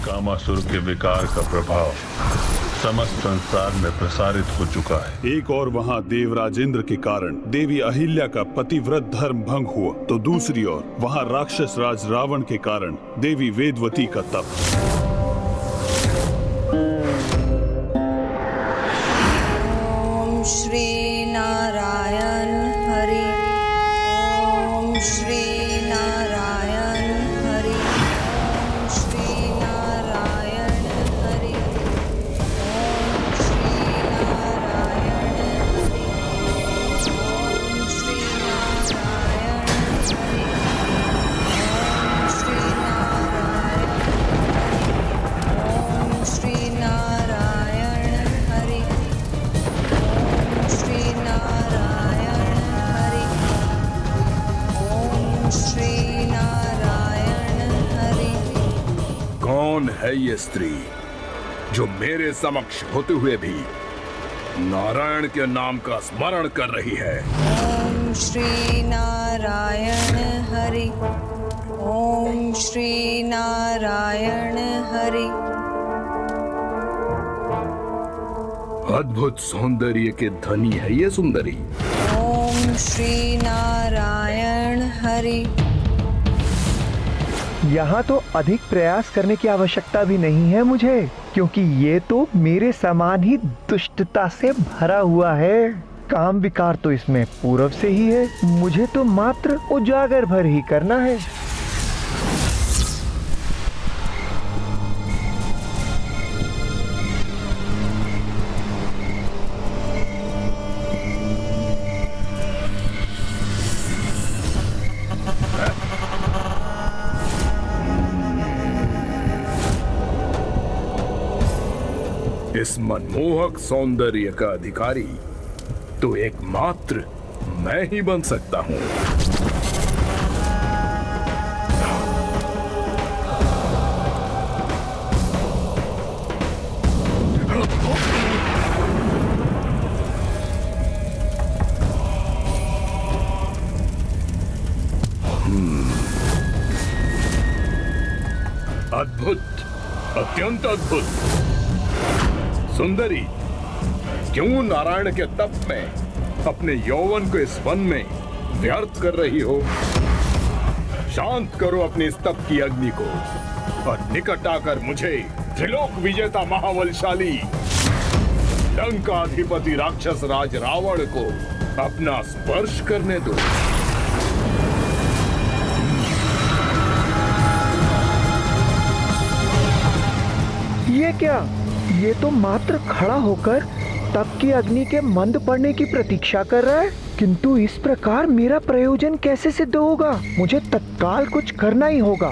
कामासुर के विकार का प्रभाव समस्त संसार में प्रसारित हो चुका है। एक और वहाँ देवराज इंद्र के कारण देवी अहिल्या का पतिव्रत धर्म भंग हुआ, तो दूसरी ओर वहाँ राक्षस राज रावण के कारण देवी वेदवती का तप। ओम श्री नारायण हरि। ओम श्री नारायण हरि। ओम श्री नारायण हरि। ओम श्री नारायण हरि। ओम श्री नारायण हरि। ओम श्री नारायण। ओम श्री नारायण हरि। ओम श्री नारायण हरि। ओम श्री नारायण हरि। कौन है ये स्त्री जो मेरे समक्ष होते हुए भी नारायण के नाम का स्मरण कर रही है? ओम श्री नारायण हरि। ओम श्री नारायण हरि। अद्भुत सौंदर्य के धनी है ये सुंदरी। ओम श्री नारायण हरि। यहाँ तो अधिक प्रयास करने की आवश्यकता भी नहीं है मुझे, क्योंकि ये तो मेरे समान ही दुष्टता से भरा हुआ है। काम विकार तो इसमें पूर्व से ही है, मुझे तो मात्र उजागर भर ही करना है। इस मनमोहक सौंदर्य का अधिकारी तो एकमात्र मैं ही बन सकता हूँ। अद्भुत, अत्यंत अद्भुत। सुंदरी, क्यों नारायण के तप में अपने यौवन को इस वन में व्यर्थ कर रही हो? शांत करो अपनी इस तप की अग्नि को और निकट आकर मुझे त्रिलोक विजेता महाबलशाली लंकाधिपति राक्षस राज रावण को अपना स्पर्श करने दो। ये क्या? ये तो मात्र खड़ा होकर तप की अग्नि के मंद पड़ने की प्रतीक्षा कर रहा है, किंतु इस प्रकार मेरा प्रयोजन कैसे सिद्ध होगा? मुझे तत्काल कुछ करना ही होगा।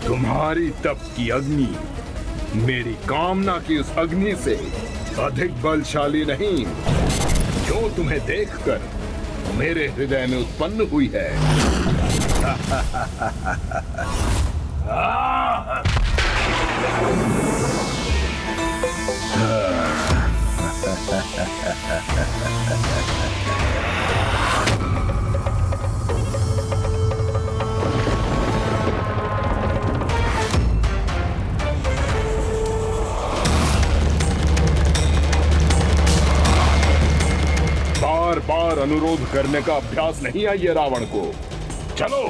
तुम्हारी तप की अग्नि मेरी कामना की उस अग्नि से अधिक बलशाली नहीं, जो तुम्हें देखकर मेरे हृदय में उत्पन्न हुई है। बार बार अनुरोध करने का अभ्यास नहीं है ये रावण को। चलो।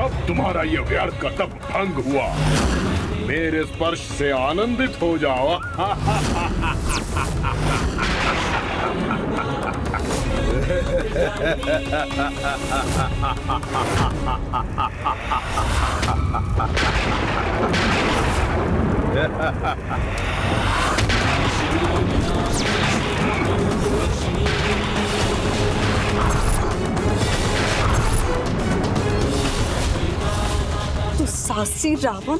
अब तुम्हारा ये व्यर्थ का तप भंग हुआ। मेरे स्पर्श से आनंदित हो जाओ। तो साहसी रावण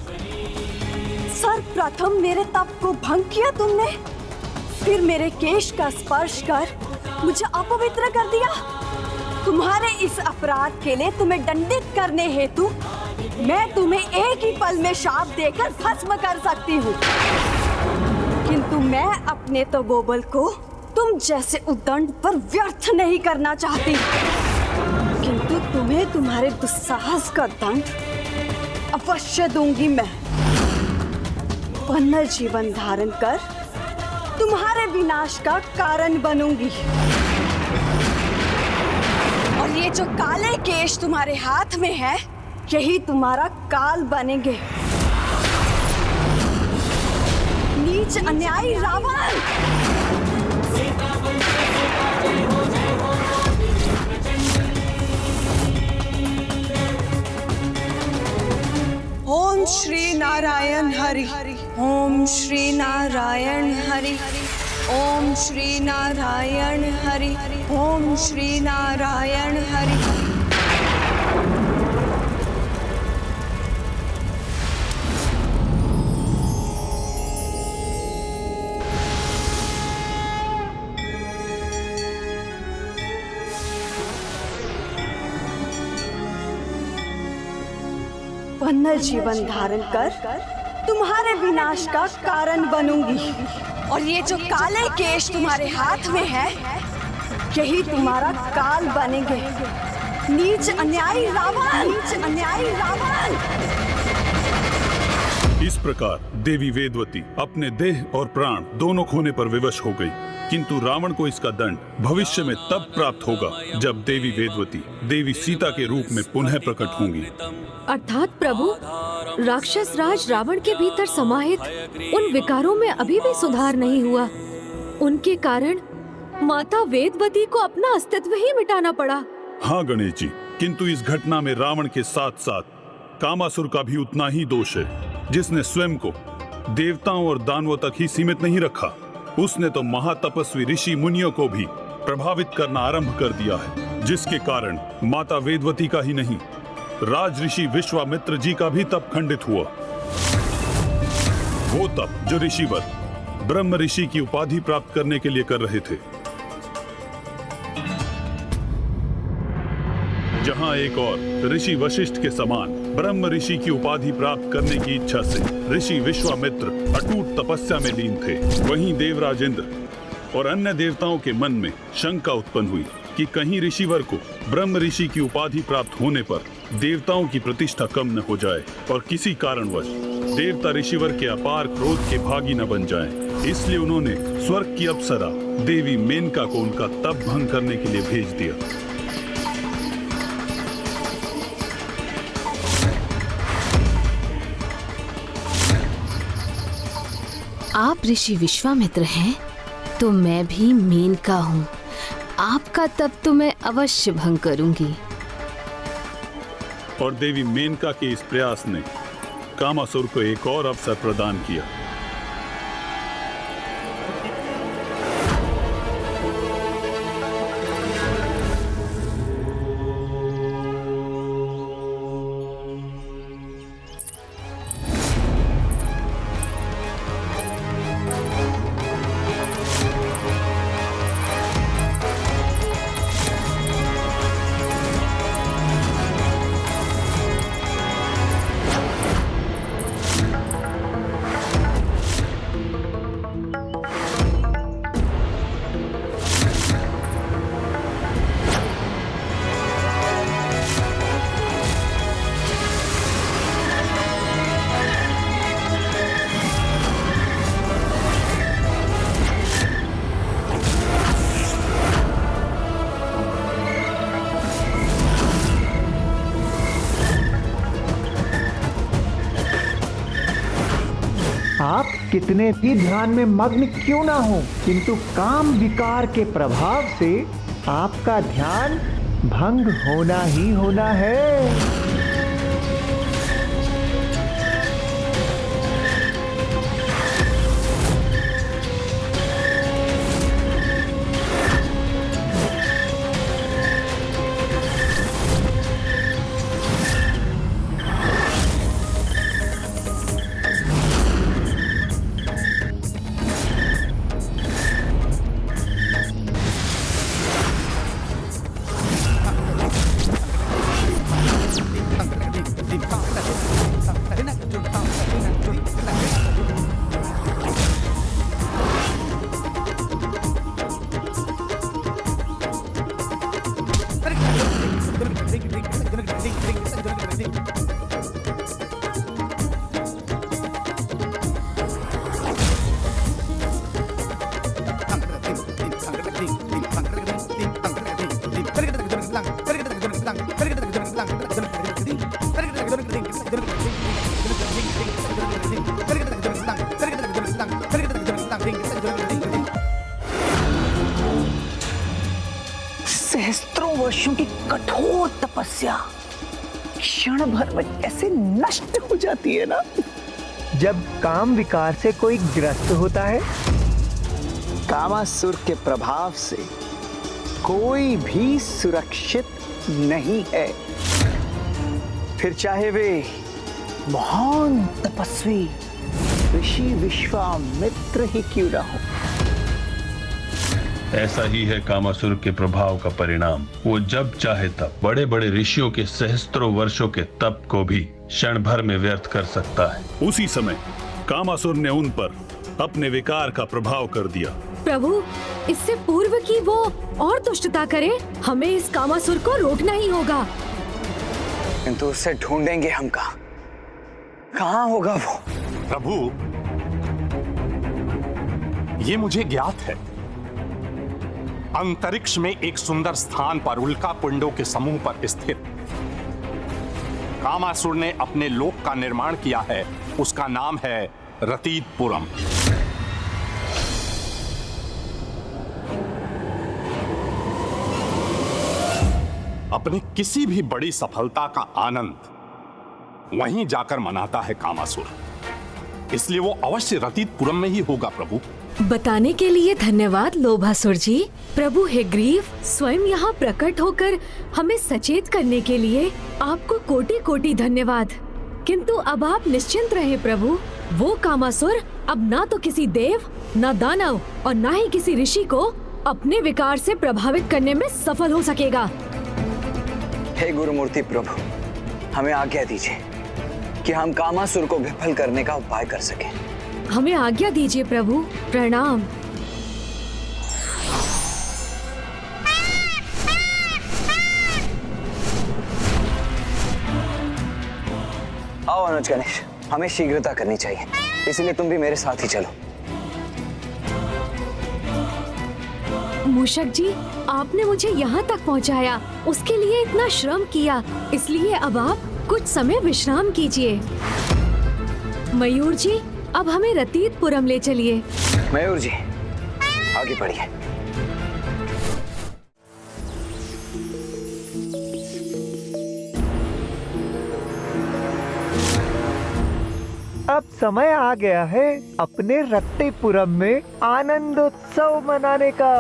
सर्वप्रथम मेरे तप को भंग किया तुमने, फिर मेरे केश का स्पर्श कर मुझे अपवित्र कर दिया। तुम्हारे इस अपराध के लिए तुम्हें दंडित करने हेतु मैं तुम्हें एक ही पल में शाप देकर भस्म कर सकती हूँ, किंतु मैं अपने तपोबल को तुम जैसे उद्दंड पर व्यर्थ नहीं करना चाहती, किंतु तुम्हें तुम्हारे दुस्साहस का दंड अवश्य दूंगी। मैं पुनर्जीवन धारण कर तुम्हारे विनाश का कारण बनूंगी। और ये जो काले केश तुम्हारे हाथ में है, यही तुम्हारा काल बनेंगे। नीच अन्यायी रावण! ओम श्री नारायण हरि। ओम श्री नारायण हरि। ओम श्री नारायण हरि। ओम श्री नारायण हरि। पुनर्जीवन धारण कर तुम्हारे विनाश का कारण बनूंगी। और ये जो काले केश तुम्हारे हाथ में है, यही तुम्हारा काल बनेंगे। नीच अन्यायी रावण! नीच अन्यायी रावण! इस प्रकार देवी वेदवती अपने देह और प्राण दोनों खोने पर विवश हो गई, किंतु रावण को इसका दंड भविष्य में तब प्राप्त होगा जब देवी वेदवती देवी सीता के रूप में पुनः प्रकट होंगी। अर्थात प्रभु, राक्षस राज रावण के भीतर समाहित उन विकारों में अभी भी सुधार नहीं हुआ। उनके कारण माता वेदवती को अपना अस्तित्व ही मिटाना पड़ा। हाँ गणेश जी, किंतु इस घटना में रावण के साथ साथ कामासुर का भी उतना ही दोष है, जिसने स्वयं को देवताओं और दानवों तक ही सीमित नहीं रखा। उसने तो महातपस्वी ऋषि मुनियों को भी प्रभावित करना आरंभ कर दिया है, जिसके कारण माता वेदवती का ही नहीं, राज ऋषि विश्वामित्र जी का भी तप खंडित हुआ। वो तप जो ऋषिवर ब्रह्म ऋषि की उपाधि प्राप्त करने के लिए कर रहे थे। जहां एक और ऋषि वशिष्ठ के समान ब्रह्म ऋषि की उपाधि प्राप्त करने की इच्छा से ऋषि विश्वामित्र अटूट तपस्या में लीन थे, वहीं देवराज इंद्र और अन्य देवताओं के मन में शंका उत्पन्न हुई कि कहीं ऋषिवर को ब्रह्म ऋषि की उपाधि प्राप्त होने पर देवताओं की प्रतिष्ठा कम न हो जाए और किसी कारणवश देवता ऋषिवर के अपार क्रोध के भागी न बन जाएं। इसलिए उन्होंने स्वर्ग की अप्सरा देवी मेनका को उनका तप भंग करने के लिए भेज दिया। आप ऋषि विश्वामित्र हैं, तो मैं भी मेनका हूँ। आपका तप तो मैं अवश्य भंग करूंगी। और देवी मेनका के इस प्रयास ने कामासुर को एक और अवसर प्रदान किया। आप कितने भी ध्यान में मग्न क्यों ना हो, किंतु काम विकार के प्रभाव से आपका ध्यान भंग होना ही होना है। क्षण भर में ऐसे नष्ट हो जाती है ना। जब काम विकार से कोई ग्रस्त होता है, कामासुर के प्रभाव से कोई भी सुरक्षित नहीं है, फिर चाहे वे महान तपस्वी ऋषि विश्वामित्र ही क्यों ना हो। ऐसा ही है कामासुर के प्रभाव का परिणाम। वो जब चाहे तब बड़े बड़े ऋषियों के सहस्त्रों वर्षों के तप को भी क्षण भर में व्यर्थ कर सकता है। उसी समय कामासुर ने उन पर अपने विकार का प्रभाव कर दिया। प्रभु, इससे पूर्व की वो और दुष्टता करे, हमें इस कामासुर को रोकना ही होगा। किंतु उसे ढूंढेंगे हम कहाँ होगा वो? प्रभु, ये मुझे ज्ञात है। अंतरिक्ष में एक सुंदर स्थान पर उल्का पिंडों के समूह पर स्थित कामासुर ने अपने लोक का निर्माण किया है। उसका नाम है रतीतपुरम। अपने किसी भी बड़ी सफलता का आनंद वहीं जाकर मनाता है कामासुर, इसलिए वो अवश्य रतीतपुरम में ही होगा। प्रभु, बताने के लिए धन्यवाद लोभासुर जी। प्रभु हेग्रीव स्वयं यहाँ प्रकट होकर हमें सचेत करने के लिए आपको कोटि कोटि धन्यवाद। किंतु अब आप निश्चिंत रहे प्रभु, वो कामासुर अब ना तो किसी देव, ना दानव और ना ही किसी ऋषि को अपने विकार से प्रभावित करने में सफल हो सकेगा। हे गुरुमूर्ति प्रभु, हमें आज्ञा दीजिए कि हम कामासुर को विफल करने का उपाय कर सकें। हमें आज्ञा दीजिए प्रभु। प्रणाम। आओ अनुज गणेश, हमें शीघ्रता करनी चाहिए, इसलिए तुम भी मेरे साथ ही चलो। मूषक जी, आपने मुझे यहाँ तक पहुँचाया, उसके लिए इतना श्रम किया, इसलिए अब आप कुछ समय विश्राम कीजिए। मयूर जी, अब हमें रतीतपुरम ले चलिए। मयूर जी, आगे बढ़िए। अब समय आ गया है अपने रत्तीपुरम में आनंदोत्सव मनाने का।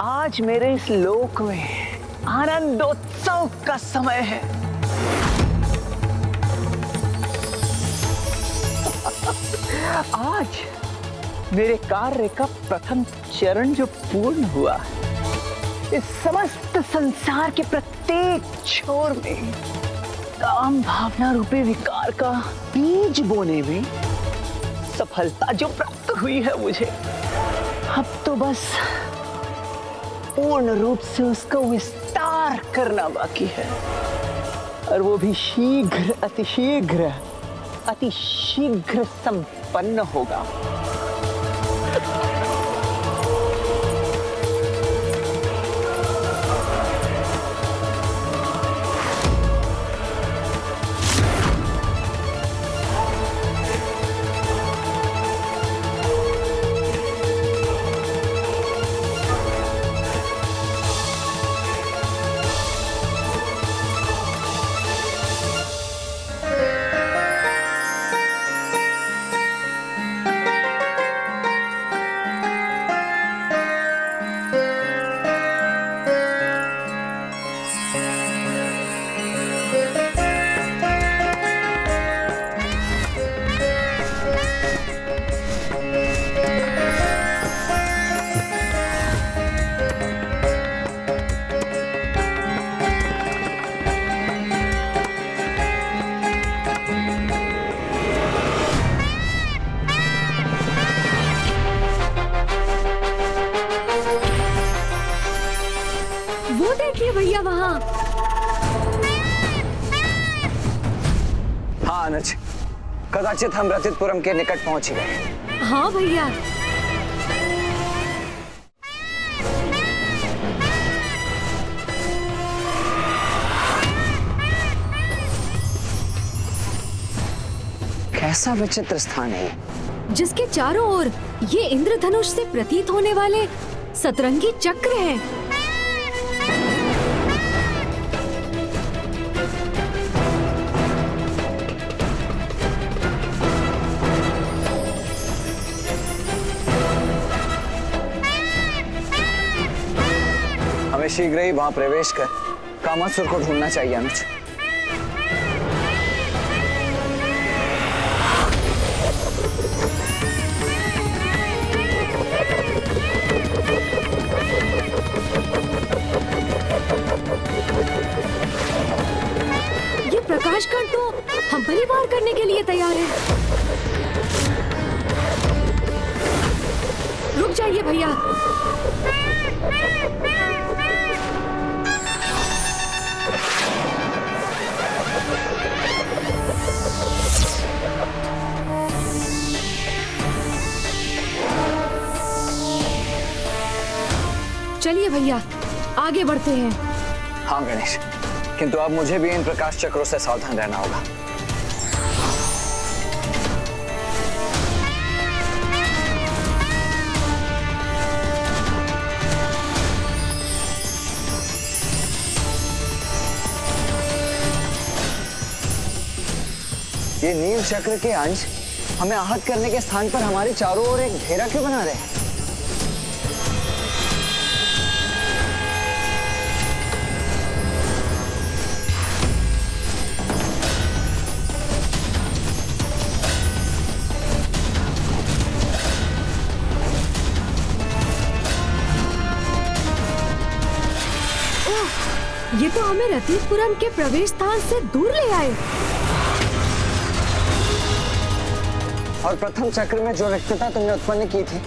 आज मेरे इस लोक में आनंदोत्सव का समय है। आज मेरे कार्य का प्रथम चरण जो पूर्ण हुआ, इस समस्त संसार के प्रत्येक छोर में काम भावना रूपी विकार का बीज बोने में सफलता जो प्राप्त हुई है मुझे, अब तो बस पूर्ण रूप से उसका विस्तार करना बाकी है, और वो भी शीघ्र अतिशीघ्र संपन्न होगा। देखिए भैया वहाँ। हाँ अनुज, कदाचित हम रतितपुरम के निकट पहुंच गए। हाँ भैया। कैसा विचित्र स्थान है ये, जिसके चारों ओर ये इंद्रधनुष से प्रतीत होने वाले सतरंगी चक्र हैं। हमें शीघ्र ही वहां प्रवेश कर कामासुर को ढूंढना चाहिए अनुज। ये प्रकाश कण तो हम पर ही वार करने के लिए तैयार है। रुक जाइए भैया। चलिए भैया आगे बढ़ते हैं। हाँ गणेश, किंतु अब मुझे भी इन प्रकाश चक्रों से सावधान रहना होगा। ये नील चक्र के अंश हमें आहत करने के स्थान पर हमारे चारों ओर एक घेरा क्यों बना रहे हैं? ये तो हमें रतितपुरम के प्रवेश स्थान से दूर ले आए। और प्रथम चक्र में जो रिक्तता तुमने उत्पन्न की थी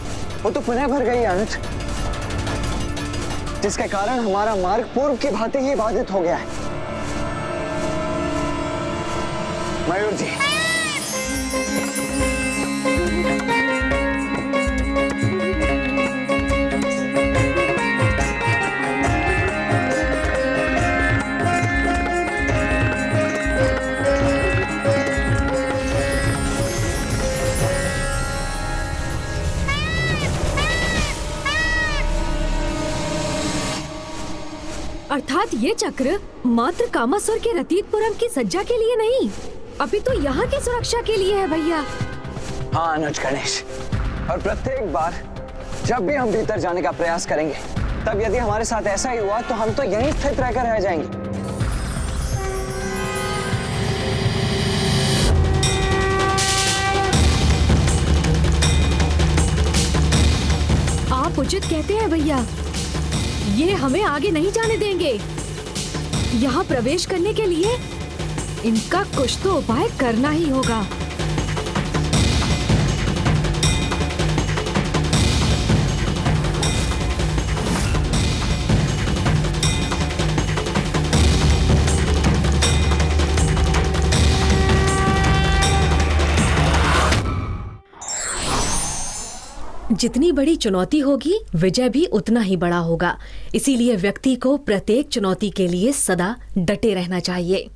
वो तो पुनः भर गई अनुज, जिसके कारण हमारा मार्ग पूर्व की भांति ही बाधित हो गया है। मयूर जी, अर्थात ये चक्र मात्र कामासुर के रतितपुरम की सज्जा के लिए नहीं, अभी तो यहाँ की सुरक्षा के लिए है भैया। हाँ अनुज गणेश, और प्रत्येक बार जब भी हम भीतर जाने का प्रयास करेंगे, तब यदि हमारे साथ ऐसा ही हुआ तो हम तो यहीं स्थित रहकर रह जाएंगे। आप उचित कहते हैं भैया, ये हमें आगे नहीं जाने देंगे। यहाँ प्रवेश करने के लिए इनका कुछ तो उपाय करना ही होगा। जितनी बड़ी चुनौती होगी, विजय भी उतना ही बड़ा होगा। इसीलिए व्यक्ति को प्रत्येक चुनौती के लिए सदा डटे रहना चाहिए।